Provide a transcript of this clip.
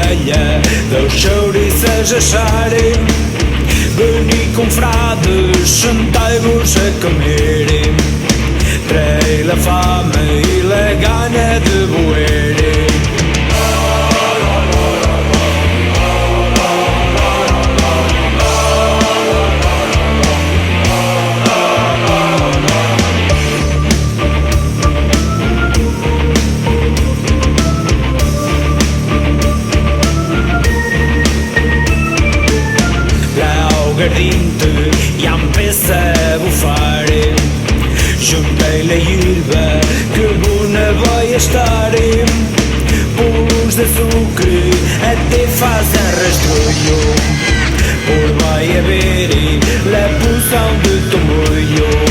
velha dos chouriços acharem. Veni confrades, sentai-vos a comerem. Trei-la fame e la gana de boerem. Gardinte e a peça a bufar. Juntei la hierba que bona vai estar. Pulos de açúcar até fazem rastreio. Por vai haver la poção de tomolho.